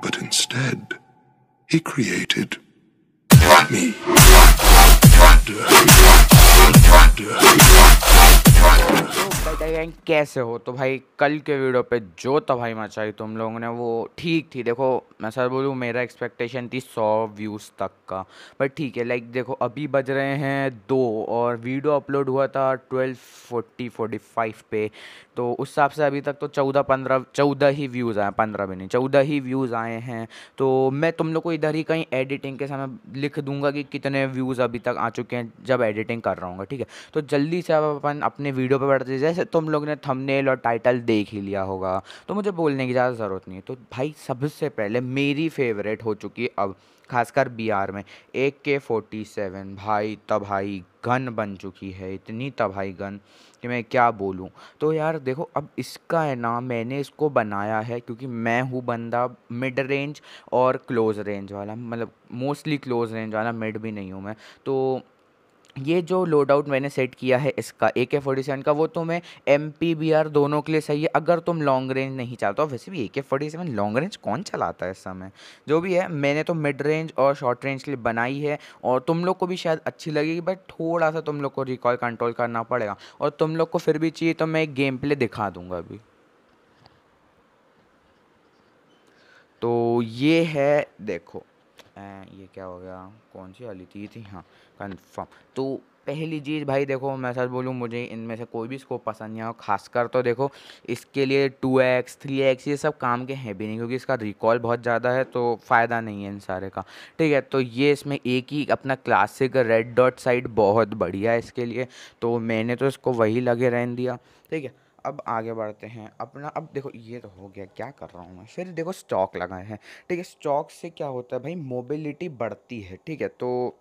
But instead, he created me. तो बेटा gang कैसे हो? तो भाई कल के वीडियो पे जो तबाही मचाई तुम लोगों ने वो ठीक थी। देखो मैं सर बोलूँ, मेरा एक्सपेक्टेशन थी 100 व्यूज़ तक का, बट ठीक है। लाइक देखो अभी बज रहे हैं 2 और वीडियो अपलोड हुआ था 12:45 पे। तो उस हिसाब से अभी तक तो 14 ही व्यूज़ आए, 15 भी नहीं, 14 ही व्यूज़ आए हैं। तो मैं तुम लोग को इधर ही कहीं एडिटिंग के समय लिख दूंगा कि कितने व्यूज़ अभी तक आ चुके हैं जब एडिटिंग कर रहा हूँ, ठीक है। तो जल्दी से अब अपन अपने वीडियो पे बढ़ते हैं। जैसे तुम लोग ने थंबनेल और टाइटल देख ही लिया होगा, तो मुझे बोलने की ज़्यादा ज़रूरत नहीं है। तो भाई सबसे पहले मेरी फेवरेट हो चुकी है अब, खासकर बिहार में, AK-47। भाई तबाही गन बन चुकी है, इतनी तबाही गन कि मैं क्या बोलूँ। तो यार देखो, अब इसका है ना, मैंने इसको बनाया है क्योंकि मैं हूँ बंदा मिड रेंज और क्लोज़ रेंज वाला, मतलब मोस्टली क्लोज़ रेंज वाला, मिड भी नहीं हूँ मैं। तो ये जो लोड आउट मैंने सेट किया है इसका AK-47 का, वो तुम्हें MP BR दोनों के लिए सही है अगर तुम लॉन्ग रेंज नहीं चाहते हो। वैसे भी AK-47 लॉन्ग रेंज कौन चलाता है इस समय? जो भी है, मैंने तो मिड रेंज और शॉर्ट रेंज के लिए बनाई है, और तुम लोग को भी शायद अच्छी लगेगी, बट थोड़ा सा तुम लोग को रिकॉल कंट्रोल करना पड़ेगा। और तुम लोग को फिर भी चाहिए तो मैं एक गेम प्ले दिखा दूंगा अभी। तो ये है, देखो। ये क्या हो गया? कौन सी वाली थी हाँ, कंफर्म। तो पहली चीज़ भाई देखो, मैं सच बोलूँ, मुझे इनमें से कोई भी स्कोप पसंद नहीं आया। खासकर तो देखो, इसके लिए 2x 3x ये सब काम के हैं भी नहीं, क्योंकि इसका रिकॉल बहुत ज़्यादा है, तो फ़ायदा नहीं है इन सारे का। ठीक है, तो ये इसमें एक ही अपना क्लासिक रेड डॉट साइड बहुत बढ़िया है इसके लिए, तो मैंने तो इसको वही लगे रहने दिया। ठीक है, अब आगे बढ़ते हैं अपना। अब देखो ये तो हो गया, क्या कर रहा हूँ मैं, फिर देखो स्टॉक लगाए हैं। ठीक है, स्टॉक से क्या होता है भाई, मोबिलिटी बढ़ती है। ठीक है, तो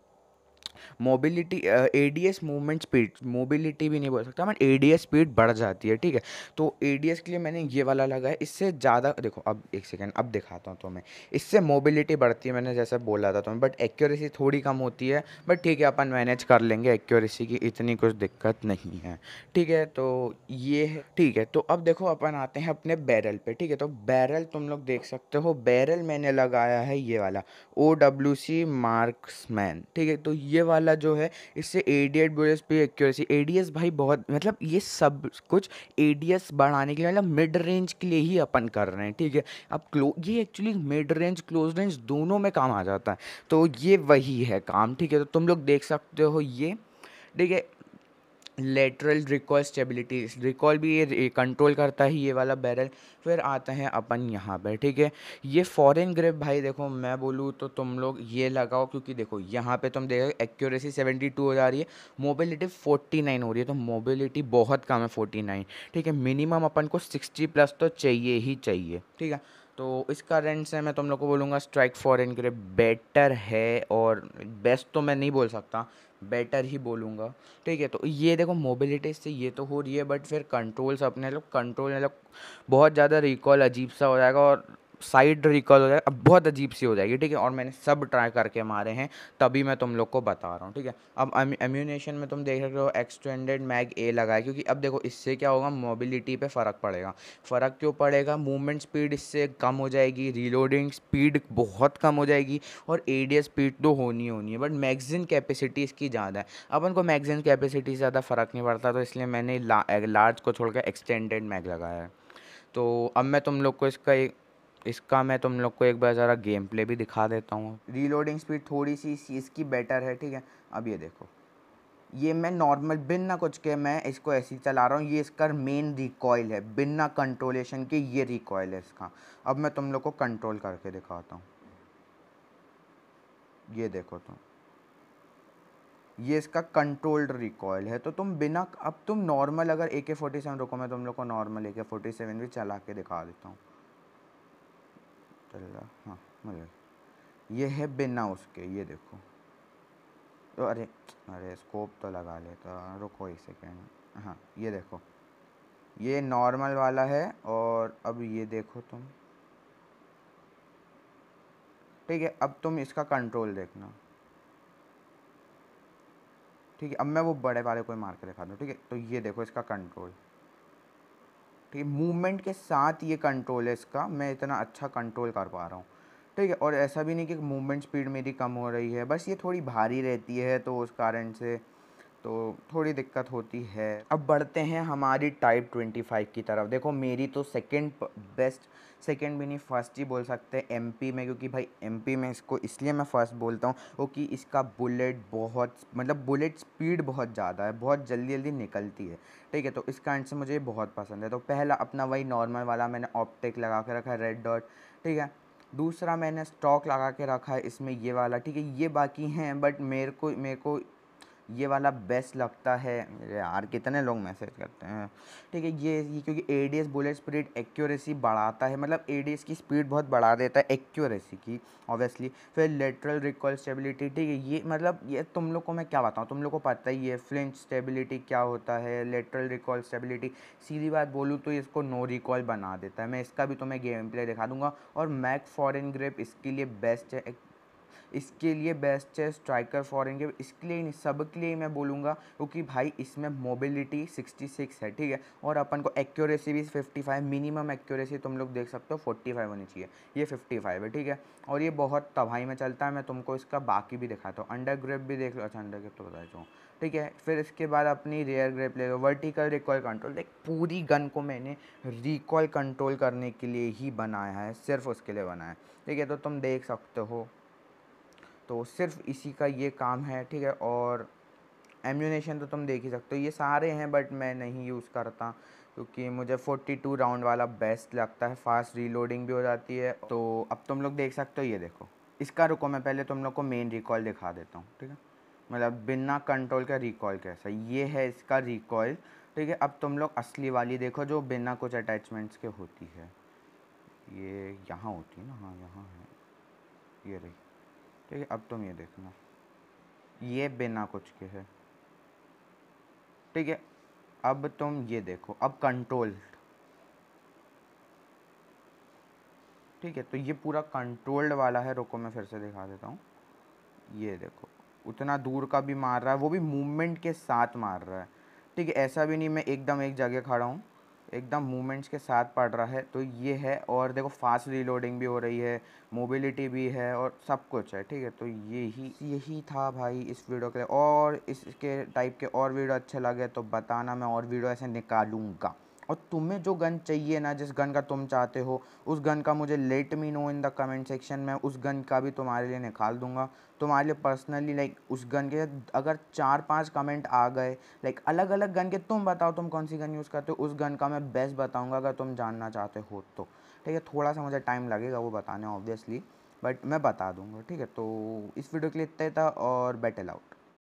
mobility, ADS movement speed, mobility भी नहीं बोल सकता मैं, ADS स्पीड बढ़ जाती है। ठीक है, तो ADS के लिए मैंने ये वाला लगा है। इससे ज़्यादा देखो, अब एक सेकेंड, अब दिखाता हूँ तुम्हें। इससे मोबिलिटी बढ़ती है, मैंने जैसे बोला था तुम्हें, बट एक्यूरेसी थोड़ी कम होती है। बट ठीक है, अपन मैनेज कर लेंगे, एक्यूरेसी की इतनी कुछ दिक्कत नहीं है। ठीक है, तो ये है। ठीक है, तो अब देखो अपन आते हैं अपने बैरल पे। ठीक है, तो बैरल तुम लोग देख सकते हो, बैरल मैंने लगाया है ये वाला OWC मार्क्समैन। ठीक है, तो ये वाला जो है, इससे ADS बुलेट्स पे एक्यूरेसी, ADS भाई बहुत, मतलब ये सब कुछ ADS बढ़ाने के लिए, मतलब मिड रेंज के लिए ही अपन कर रहे हैं। ठीक है, अब ये actually mid range close range दोनों में काम आ जाता है, तो ये वही है काम। ठीक है, तो तुम लोग देख सकते हो ये। ठीक है, लेटरल रिकॉल स्टेबिलिटी, रिकॉल भी ये कंट्रोल करता है ये वाला बैरल। फिर आते हैं अपन यहाँ पर। ठीक है, ये फॉरेन ग्रिप भाई देखो, मैं बोलूँ तो तुम लोग ये लगाओ, क्योंकि देखो यहाँ पे तुम देखो एक्यूरेसी 72 हो जा रही है, मोबिलिटी 49 हो रही है, तो मोबिलिटी बहुत कम है 49। ठीक है, मिनिमम अपन को 60 प्लस तो चाहिए ही चाहिए। ठीक है, तो इस कारण से मैं तुम लोग को बोलूँगा स्ट्राइक फॉरेन ग्रिप बेटर है, और बेस्ट तो मैं नहीं बोल सकता, बेटर ही बोलूँगा। ठीक है, तो ये देखो मोबिलिटी से ये तो हो रही है, बट फिर कंट्रोल्स अपने लोग, कंट्रोल मतलब बहुत ज़्यादा रिकॉल अजीब सा हो जाएगा, और साइड रिकॉल हो जाएगा, अब बहुत अजीब सी हो जाएगी। ठीक है, और मैंने सब ट्राई करके मारे हैं, तभी मैं तुम लोग को बता रहा हूँ। ठीक है, अब एम्यूनेशन में तुम देख रहे हो एक्सटेंडेड मैग ए लगाए, क्योंकि अब देखो इससे क्या होगा, मोबिलिटी पे फ़र्क पड़ेगा। फ़र्क क्यों पड़ेगा? मूवमेंट स्पीड इससे कम हो जाएगी, रीलोडिंग स्पीड बहुत कम हो जाएगी, और ADS स्पीड तो होनी होनी है, बट मैगज़ीन कैपेसिटी इसकी ज़्यादा है। अपन को मैगज़ीन कैपेसिटी से ज़्यादा फ़र्क नहीं पड़ता, तो इसलिए मैंने लार्ज को छोड़कर एक्सटेंडेड मैग लगाया है। तो अब मैं तुम लोग को इसका मैं तुम लोग को एक बार ज़रा गेम प्ले भी दिखा देता हूँ। रीलोडिंग स्पीड थोड़ी सी इसकी बेटर है। ठीक है, अब ये देखो, ये मैं नॉर्मल बिना कुछ के मैं इसको ऐसे ही चला रहा हूँ। ये इसका मेन रिकॉइल है, बिना कंट्रोलेशन के ये रिकॉइल है इसका। अब मैं तुम लोग को कंट्रोल करके दिखाता हूँ, ये देखो तुम, ये इसका कंट्रोल्ड रिकॉयल है। तो तुम बिना, अब तुम नॉर्मल अगर AK-47 रुको, मैं तुम लोग को नॉर्मल AK-47 भी चला के दिखा देता हूँ। चल रहा, हाँ मतलब ये है बिना उसके, ये देखो। तो अरे अरे स्कोप तो लगा लेता, रुको एक सेकेंड। हाँ ये देखो, ये नॉर्मल वाला है, और अब ये देखो तुम। ठीक है, अब तुम इसका कंट्रोल देखना। ठीक है, अब मैं वो बड़े वाले को ही मार के दिखा दूँ। ठीक है, तो ये देखो इसका कंट्रोल। ठीक है, मूवमेंट के साथ ये कंट्रोल है इसका, मैं इतना अच्छा कंट्रोल कर पा रहा हूँ, ठीक है। और ऐसा भी नहीं कि मूवमेंट स्पीड मेरी कम हो रही है, बस ये थोड़ी भारी रहती है तो उस कारण से तो थोड़ी दिक्कत होती है। अब बढ़ते हैं हमारी टाइप 25 की तरफ। देखो मेरी तो सेकंड बेस्ट, सेकंड भी नहीं फर्स्ट ही बोल सकते हैं एमपी में, क्योंकि भाई एमपी में इसको इसलिए मैं फ़र्स्ट बोलता हूँ क्योंकि इसका बुलेट बहुत, मतलब बुलेट स्पीड बहुत ज़्यादा है, बहुत जल्दी जल्दी निकलती है, ठीक है। तो इस कारण से मुझे ये बहुत पसंद है। तो पहला अपना वही नॉर्मल वाला मैंने ऑप्टिक लगा के रखा है, रेड डॉट, ठीक है। दूसरा मैंने स्टॉक लगा के रखा है इसमें ये वाला, ठीक है। ये बाकी हैं बट मेरे को ये वाला बेस्ट लगता है। यार कितने लोग मैसेज करते हैं, ठीक है। ये क्योंकि एडीएस बुलेट स्पीड एक्यूरेसी बढ़ाता है, मतलब एडीएस की स्पीड बहुत बढ़ा देता है एक्यूरेसी की ऑब्वियसली। फिर लेटरल रिकॉल स्टेबिलिटी, ठीक है। ये मतलब ये तुम लोग को मैं क्या बताऊँ, तुम लोग को पता ही है फ्लिंच स्टेबिलिटी क्या होता है, लेटरल रिकॉल स्टेबिलिटी। सीधी बात बोलूँ तो इसको नो रिकॉल बना देता है। मैं इसका भी तुम्हें गेम प्ले दिखा दूंगा। और मैक फॉरेन ग्रिप इसके लिए बेस्ट है, इसके लिए बेस्ट है स्ट्राइकर फॉरेन के, इसके लिए नहीं सबके लिए मैं बोलूँगा, क्योंकि भाई इसमें मोबिलिटी 66 है, ठीक है। और अपन को एक्यूरेसी भी 55, मिनिमम एक्यूरेसी तुम लोग देख सकते हो 45 होनी चाहिए, ये 55 है, ठीक है। और ये बहुत तबाही में चलता है। मैं तुमको इसका बाकी भी दिखाता हूँ, अंडर ग्रिप भी देख लो। अच्छा अंडर ग्रिप तो बता देता हूँ, ठीक है। फिर इसके बाद अपनी रेयर ग्रिप ले लो, वर्टिकल रिकॉल कंट्रोल। देख पूरी गन को मैंने रिकॉल कंट्रोल करने के लिए ही बनाया है, सिर्फ उसके लिए बनाया है, ठीक है। तो तुम देख सकते हो, तो सिर्फ इसी का ये काम है, ठीक है। और एम्यूनेशन तो तुम देख ही सकते हो, ये सारे हैं बट मैं नहीं यूज़ करता क्योंकि मुझे 42 राउंड वाला बेस्ट लगता है, फास्ट रीलोडिंग भी हो जाती है। तो अब तुम लोग देख सकते हो, ये देखो इसका, रुको मैं पहले तुम लोग को मेन रिकॉल दिखा देता हूँ, ठीक है। मतलब बिना कंट्रोल का रिकॉल कैसा, ये है इसका रिकॉल, ठीक है। अब तुम लोग असली वाली देखो जो बिना कुछ अटैचमेंट्स के होती है, ये यहाँ होती है ना, हाँ यहाँ है, ये रही, ठीक है। अब तुम ये देखना, ये बिना कुछ के है, ठीक है। अब तुम ये देखो, अब कंट्रोल, ठीक है। तो ये पूरा कंट्रोल्ड वाला है, रुको मैं फिर से दिखा देता हूँ। ये देखो उतना दूर का भी मार रहा है, वो भी मूवमेंट के साथ मार रहा है, ठीक है। ऐसा भी नहीं मैं एकदम एक जगह खड़ा हूँ, एकदम मूवमेंट्स के साथ पड़ रहा है। तो ये है, और देखो फास्ट रीलोडिंग भी हो रही है, मोबिलिटी भी है और सब कुछ है, ठीक है। तो यही था भाई इस वीडियो के लिए। और इसके टाइप के और वीडियो अच्छे लगे तो बताना, मैं और वीडियो ऐसे निकालूंगा। और तुम्हें जो गन चाहिए ना, जिस गन का तुम चाहते हो उस गन का मुझे let me know in the comment section में, उस गन का भी तुम्हारे लिए निकाल दूंगा। तुम्हारे लिए पर्सनली लाइक उस गन के अगर 4-5 कमेंट आ गए लाइक अलग अलग गन के, तुम बताओ तुम कौन सी गन यूज़ करते हो, उस गन का मैं बेस्ट बताऊंगा अगर तुम जानना चाहते हो तो, ठीक है। थोड़ा सा मुझे टाइम लगेगा वो बताने ऑब्वियसली, बट मैं बता दूंगा, ठीक है। तो इस वीडियो के लिए इतना ही था, और बैटल आउट।